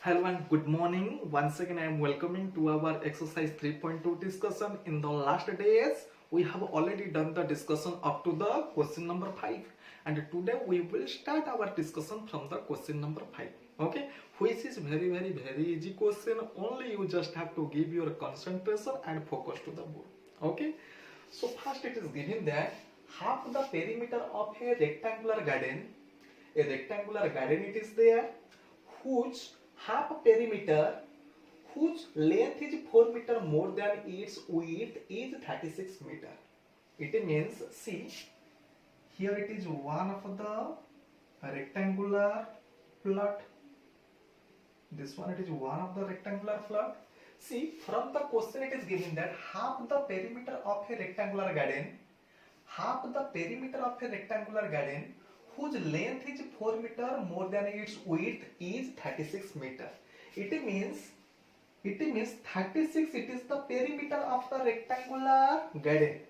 Hello and good morning. Once again, I am welcoming to our exercise 3.2 discussion. In the last days, we have already done the discussion up to the question number 5. And today we will start our discussion from the question number 5. Okay, which is very easy question. Only you just have to give your concentration and focus to the board. Okay, so first it is given that half the perimeter of a rectangular garden, it is there, whose half perimeter, whose length is 4 meter more than its width is 36 meter. It means, see, here it is one of the rectangular plot. This one, it is one of the rectangular plot. See, from the question it is given that half the perimeter of a rectangular garden, whose length is 4 meter more than its width is 36 meter. It means 36, it is the perimeter of the rectangular garden.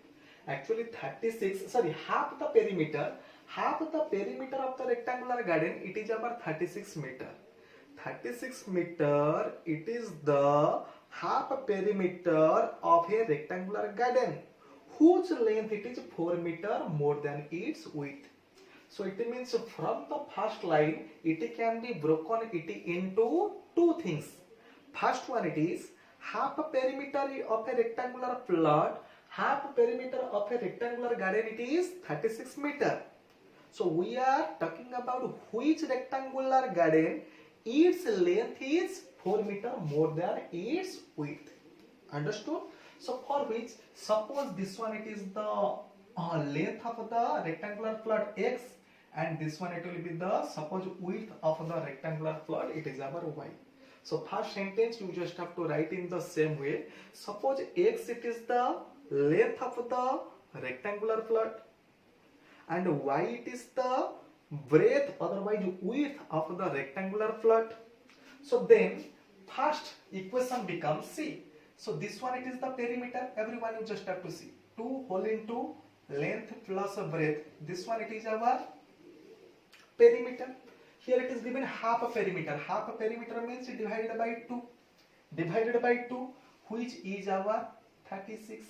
Actually 36, sorry, half the perimeter of the rectangular garden, it is about 36 meter. 36 meter, it is the half perimeter of a rectangular garden, whose length it is 4 meter more than its width. So it means from the first line, it can be broken into two things. First one, it is half a perimeter of a rectangular plot, half perimeter of a rectangular garden, it is 36 meter. So we are talking about which rectangular garden its length is 4 meter more than its width. Understood? So for which, suppose this one it is the length of the rectangular plot x, and this one it will be the, suppose, width of the rectangular plot, it is our y. So first sentence you just have to write in the same way. Suppose x, it is the length of the rectangular plot, and y, it is the breadth, otherwise width of the rectangular plot. So then first equation becomes, see, so this one it is the perimeter, everyone you just have to see, 2 whole into length plus breadth, this one it is our perimeter. Here it is given half a perimeter. Half a perimeter means divided by 2, which is our 36.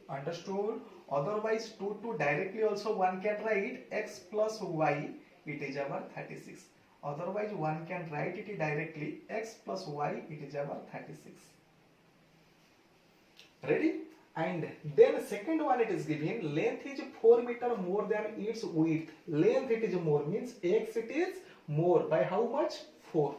Understood? Otherwise 2 directly also one can write x plus y, it is our 36. Otherwise one can write it directly x plus y, it is our 36. Ready? And then second one it is given, length is 4 meter more than its width. Length it is more means x it is more by how much? 4.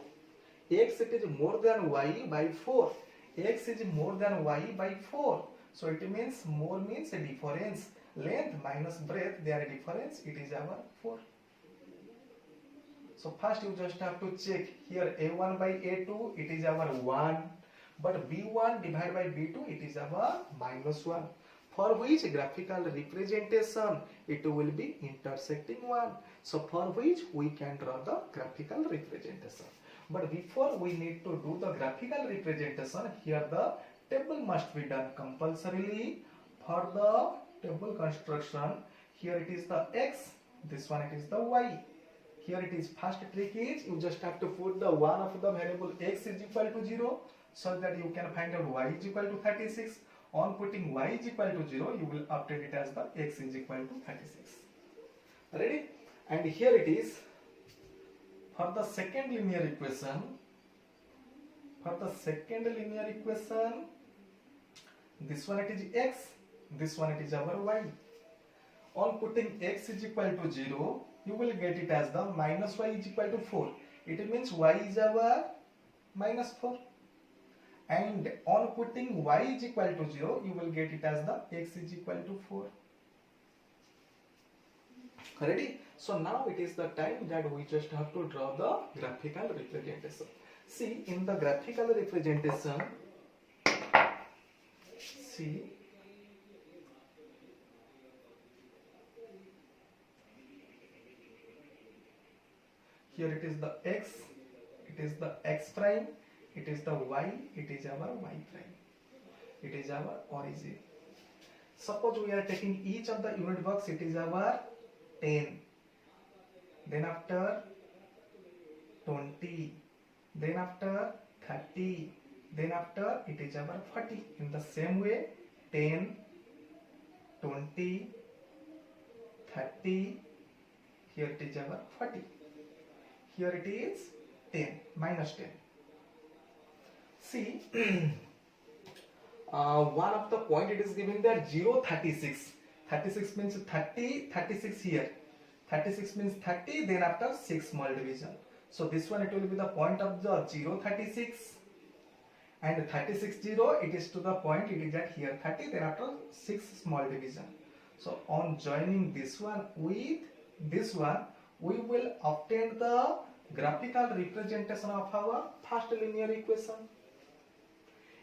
X it is more than y by 4. X is more than y by 4. So it means more means a difference. Length minus breadth, their difference, it is our 4. So first you just have to check here, a1 by a2, it is our 1. But b1 divided by b2, it is our -1. For which graphical representation, it will be intersecting 1. So for which we can draw the graphical representation. But before we need to do the graphical representation, here the table must be done compulsorily. For the table construction, here it is the x, this one it is the y. Here it is, first trick is you just have to put the one of the variable x is equal to 0, so that you can find out y is equal to 36. On putting y is equal to 0, you will obtain it as the x is equal to 36. Ready? And here it is, for the second linear equation, this one it is x, this one it is our y. On putting x is equal to 0, you will get it as the minus y is equal to 4. It means y is our -4. And on putting y is equal to 0, you will get it as the x is equal to 4. Ready? So now it is the time that we just have to draw the graphical representation. See, in the graphical representation, see, here it is the x, it is the x prime, it is the y, it is our y prime, it is our origin. Suppose we are taking each of the unit box, it is our 10. Then after 20, then after 30, then after it is our 40. In the same way, 10, 20, 30, here it is our 40. Here it is 10, minus 10. See, one of the point it is giving there 0, 36. 36 means 30, 36 here. 36 means 30, then after 6 small division. So this one it will be the point of the 0, 36. And 36, 0, it is to the point, it is at here 30, then after 6 small division. So on joining this one with this one, we will obtain the graphical representation of our first linear equation.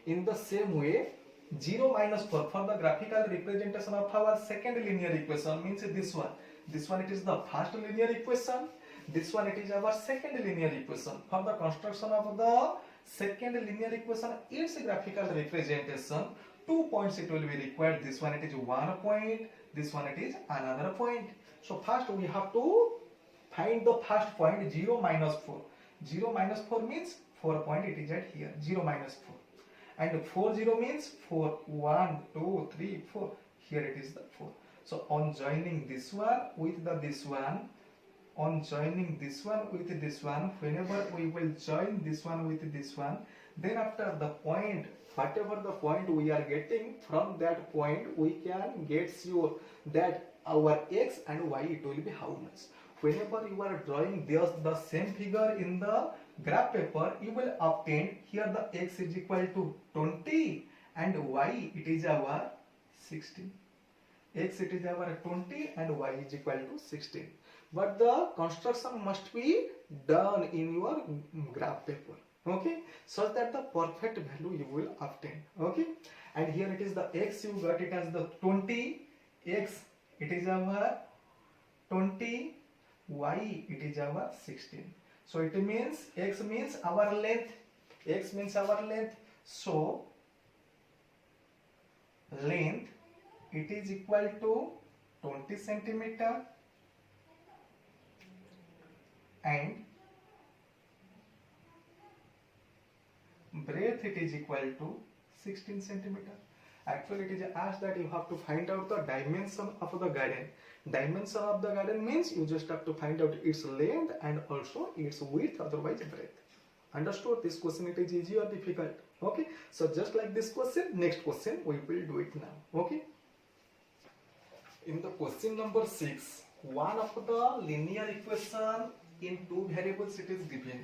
In the same way, 0 minus 4 for the graphical representation of our second linear equation means this one. This one it is the first linear equation. This one it is our second linear equation. For the construction of the second linear equation, its graphical representation, 2 points it will be required. This one it is 1 point. This one it is another point. So first we have to find the first point 0 minus 4. 0 minus 4 means 4 point it is at here. 0 minus 4. And 4 0 means 4. 1, 2, 3, 4. Here it is the 4. So on joining this one with the this one, on joining this one with this one, whenever we will join this one with this one, then after the point, whatever the point we are getting, from that point we can get sure that our x and y it will be how much. Whenever you are drawing the same figure in the graph paper, you will obtain here the x is equal to 20 and y it is our 16. X it is our 20 and y is equal to 16. But the construction must be done in your graph paper, okay, so that the perfect value you will obtain, okay. And here it is the x, you got it as the 20, x it is our 20, y it is our 16. So it means x means our length, x means our length. So length it is equal to 20 centimeter and breadth it is equal to 16 centimeter. Actually it is asked that you have to find out the dimension of the garden. Dimension of the garden means you just have to find out its length and also its width, otherwise breadth. Understood? This question it is easy or difficult? Okay, so just like this question, next question we will do it now. Okay, in the question number 6, one of the linear equation in two variables it is given.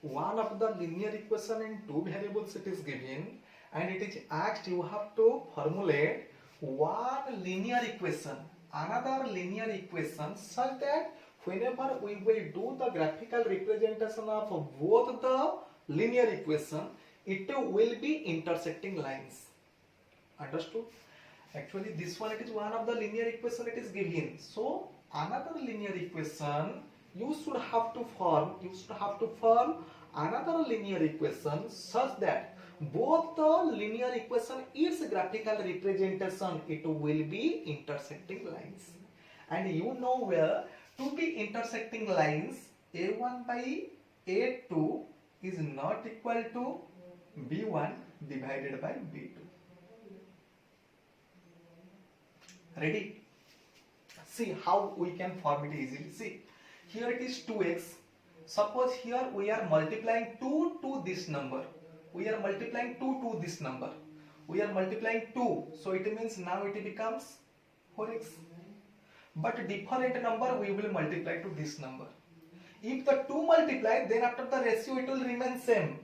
One of the linear equation in two variables it is given, and it is asked you have to formulate one linear equation, another linear equation, such that whenever we will do the graphical representation of both the linear equation, it will be intersecting lines. Understood? Actually this one it is one of the linear equation it is given. So another linear equation you should have to form another linear equation such that both the linear equation its graphical representation it will be intersecting lines. And you know where to be intersecting lines, a1 by a2 is not equal to b1 divided by b2. Ready? See how we can form it easily. See, here it is 2x. Suppose here we are multiplying 2 to this number. We are multiplying 2 to this number. We are multiplying 2. So it means now it becomes 4x. But different number we will multiply to this number. If the 2 multiply, then after the ratio it will remain same.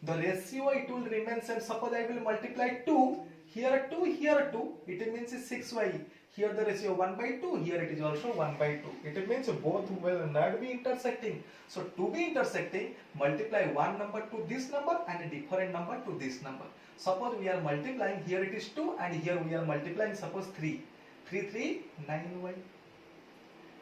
The ratio it will remain same. Suppose I will multiply 2. Here 2, here 2. It means 6y. Here the ratio 1 by 2, here it is also 1 by 2. It means both will not be intersecting. So to be intersecting, multiply one number to this number and a different number to this number. Suppose we are multiplying, here it is 2 and here we are multiplying suppose 3. 3, 9y.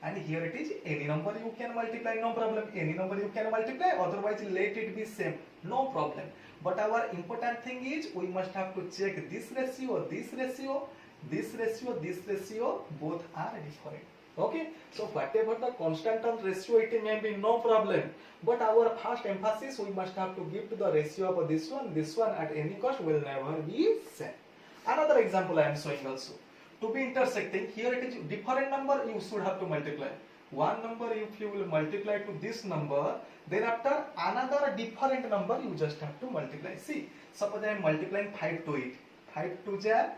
And here it is any number you can multiply, no problem. Any number you can multiply, otherwise let it be same, no problem. But our important thing is we must have to check this ratio, this ratio, this ratio, this ratio, both are different. Okay, so whatever the constant term ratio it may be, no problem, but our first emphasis we must have to give to the ratio of this one at any cost will never be same. Another example I am showing also. To be intersecting, here it is different number you should have to multiply. One number if you will multiply to this number, then after another different number you just have to multiply. See, suppose I am multiplying 5 to it. 5 to ja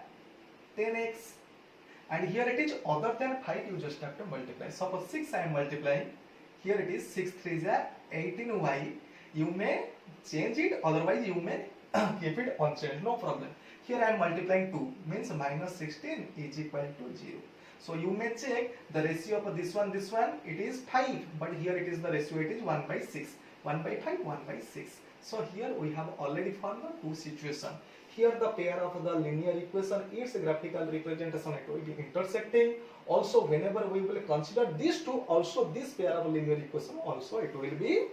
10x. And here it is other than 5 you just have to multiply. Suppose 6 I am multiplying. Here it is 6 3 ja 18y. You may change it, otherwise you may keep it unchanged, no problem. Here I am multiplying 2 means minus 16 is equal to 0. So you may check the ratio of this one it is 5, but here it is the ratio it is 1 by 6. 1 by 5, 1 by 6. So here we have already found the two situation. Here the pair of the linear equation, its graphical representation it will be intersecting. Also whenever we will consider these two, also this pair of linear equation also it will be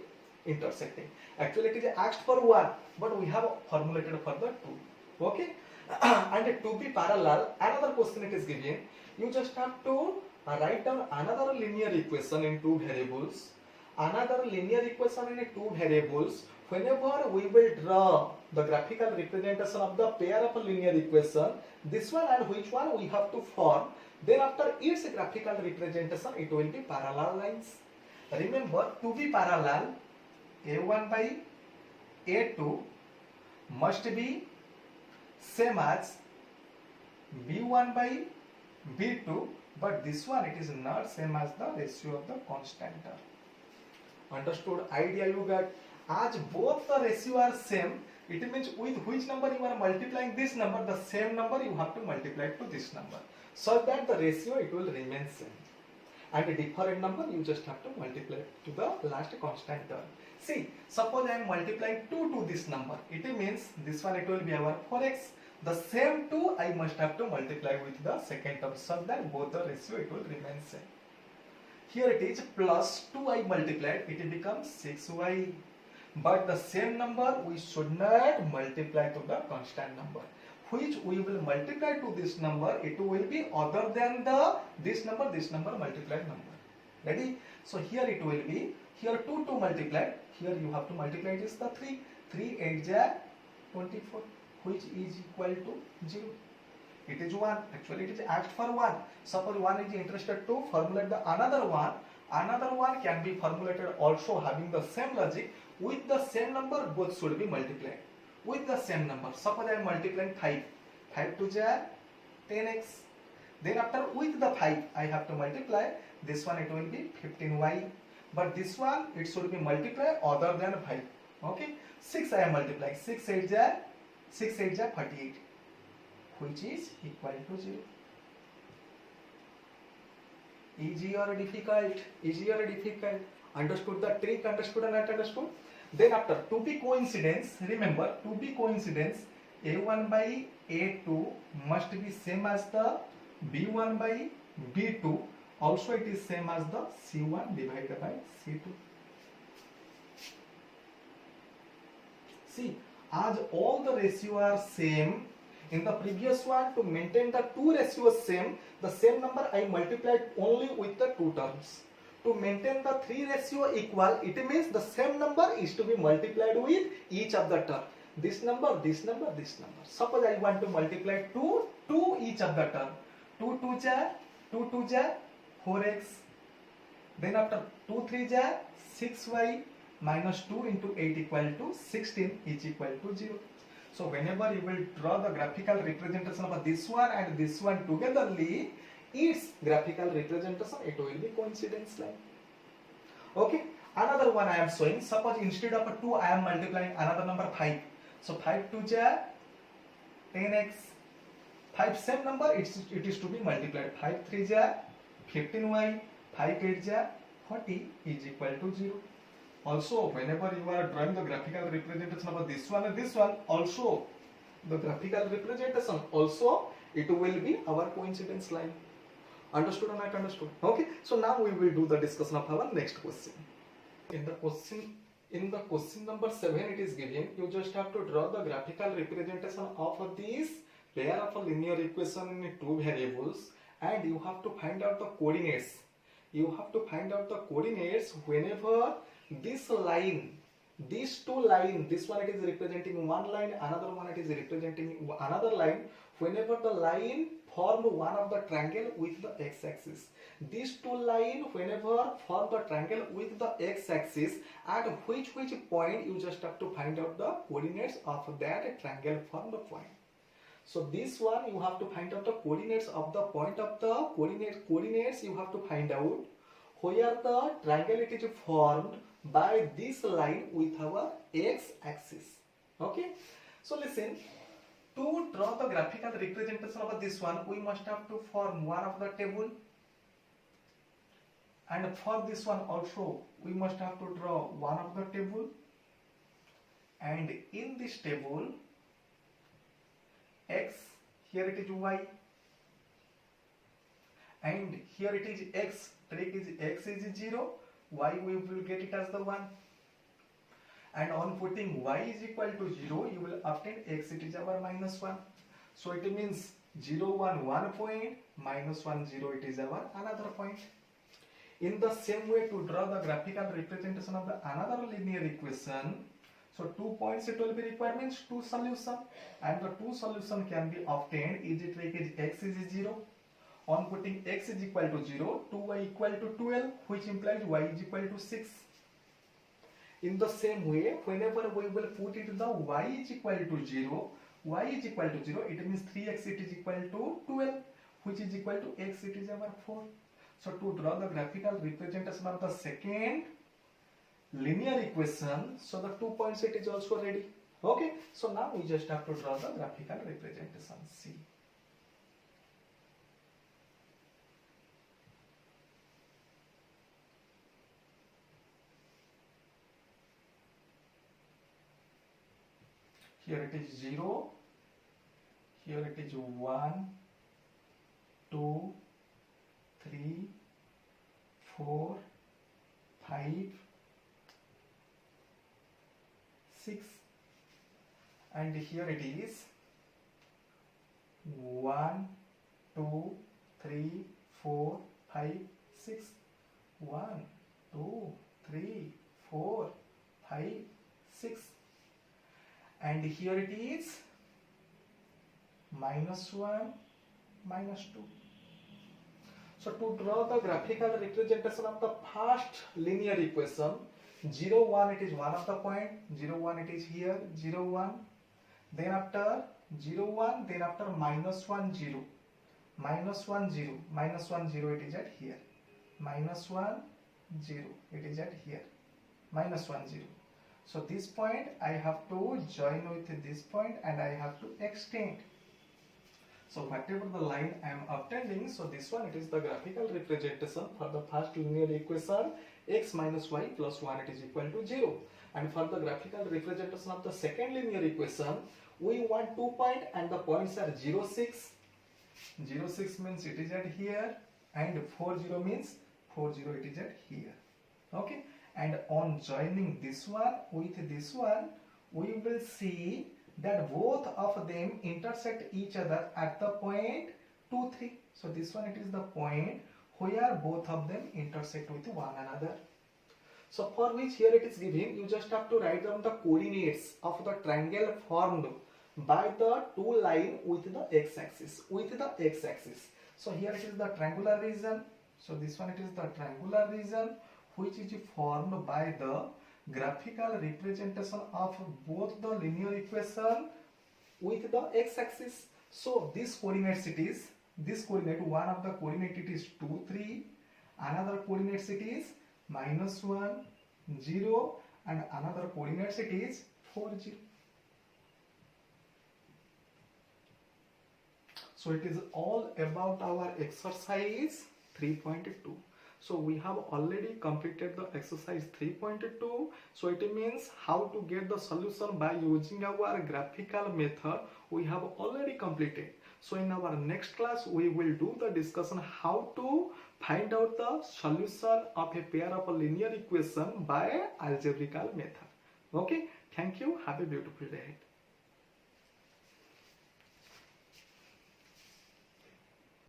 intersecting. Actually it is asked for one, but we have formulated for the two. Okay. And to be parallel, another question it is given. You just have to write down another linear equation in two variables. Another linear equation in two variables. Whenever we will draw the graphical representation of the pair of a linear equation, this one and which one we have to form, then after its graphical representation it will be parallel lines. Remember, to be parallel, a1 by a2 must be same as b1 by b2, but this one it is not same as the ratio of the constant term. Understood? Idea you got? As both the ratio are same, it means with which number you are multiplying this number, the same number you have to multiply to this number, so that the ratio it will remain same. And a different number you just have to multiply to the last constant term. See, suppose I am multiplying 2 to this number, it means this one it will be our 4x. The same 2 I must have to multiply with the second term, so that both the ratio it will remain same. Here it is plus 2 I multiplied, it becomes 6y. But the same number we should not multiply to the constant number. Which we will multiply to this number, it will be other than the this number multiplied number. Ready? So here it will be, here 2 multiplied, here you have to multiply it is the 3. 3 8 ja 24, which is equal to 0. It is 1. Actually it is asked for 1. Suppose 1 is interested to formulate the another one. Another one can be formulated also having the same logic. With the same number both should be multiplied. With the same number. Suppose I am multiplying 5. 5 to ja 10x. Then after with the 5 I have to multiply. This one it will be 15y. But this one it should be multiplied other than 5. Okay. 6 I am multiplying. 6 8 ja 48. Which is equal to 0. Easy or difficult? Easy or difficult? Understood the trick? Understood or not understood? Then after to be coincidence, remember to be coincidence, a1 by a2 must be same as the b1 by b2. Also it is same as the c1 divided by c2. See, as all the ratio are same, in the previous one to maintain the two ratios same, the same number I multiplied only with the two terms. To maintain the three ratio equal, it means the same number is to be multiplied with each of the term. This number, this number, this number. Suppose I want to multiply 2 to each of the term. 2 2 ja 4x. Then after 2 3 ja 6y minus 2 into 8 equal to 16 is equal to 0. So whenever you will draw the graphical representation of this one and this one togetherly, its graphical representation it will be coincidence line. Okay. Another one I am showing. Suppose instead of 2 I am multiplying another number 5. So 5 2 ja 10x. 5 same number it is to be multiplied. 5 3 ja 15y. 5 8 ja 40 is equal to 0. Also, whenever you are drawing the graphical representation of this one and this one, also the graphical representation also it will be our coincidence line. Understood or not understood? Okay. So now we will do the discussion of our next question. In the question number 7 it is given, you just have to draw the graphical representation of this pair of a linear equation in two variables, and you have to find out the coordinates you have to find out the coordinates whenever this line, these two lines, this one it is representing one line, another one it is representing another line, whenever the line form one of the triangle with the x-axis. These two lines whenever form the triangle with the x-axis, at which point you just have to find out the coordinates of that triangle formed point. So this one you have to find out the coordinates of the point of the coordinates you have to find out where the triangle it is formed by this line with our x-axis. Okay, so listen, to draw the graphical representation of this one, we must have to form one of the table, and for this one also we must have to draw one of the table, and in this table x, here it is y, and here it is x, trick is x is 0, y we will get it as the 1, and on putting y is equal to 0 you will obtain x, it is our minus 1. So it means 0 1 1 point, minus 1 0, it is our another point. In the same way, to draw the graphical representation of the another linear equation, so 2 points it will be required, means 2 solution, and the 2 solution can be obtained. Easy trick is x is 0. On putting x is equal to 0, 2y equal to 12, which implies y is equal to 6. In the same way, whenever we will put it the y is equal to 0, it means 3x it is equal to 12, which is equal to x, it is our 4. So to draw the graphical representation of the second linear equation, so the 2 points it is also ready. Okay, so now we just have to draw the graphical representation. See. Here it is 0, here it is 1, 2, 3, 4, 5, 6, and here it is 1, 2, 3, 4, 5, 6, 1, 2, 3, 4, 5, 6, and here it is minus 1, minus 2. So to draw the graphical representation of the first linear equation, 0 1 it is one of the point, 0 1 it is here, 0 1, then after 0 1, then after minus 1 0, minus 1 0, minus 1 0 it is at here, minus 1 0 it is at here, minus 1 0. So this point I have to join with this point and I have to extend. So whatever the line I am obtaining, so this one it is the graphical representation for the first linear equation, x minus y plus 1 it is equal to 0. And for the graphical representation of the second linear equation, we want 2 points and the points are 0 6. 0 6 means it is at here, and 4 0 means 4 0 it is at here. Okay, and on joining this one with this one, we will see that both of them intersect each other at the point 2 3. So this one it is the point where both of them intersect with one another. So for which here it is given, you just have to write down the coordinates of the triangle formed by the two line with the x-axis, So here it is the triangular region. So this one it is the triangular region which is formed by the graphical representation of both the linear equation with the x-axis. So this coordinates it is, this coordinate, one of the coordinate it is 2 3, another coordinates it is minus 1 0, and another coordinates it is 4 0. So it is all about our exercise 3.2. So we have already completed the exercise 3.2. So it means how to get the solution by using our graphical method we have already completed. So in our next class we will do the discussion how to find out the solution of a pair of a linear equation by algebraical method. Okay, thank you. Have a beautiful day.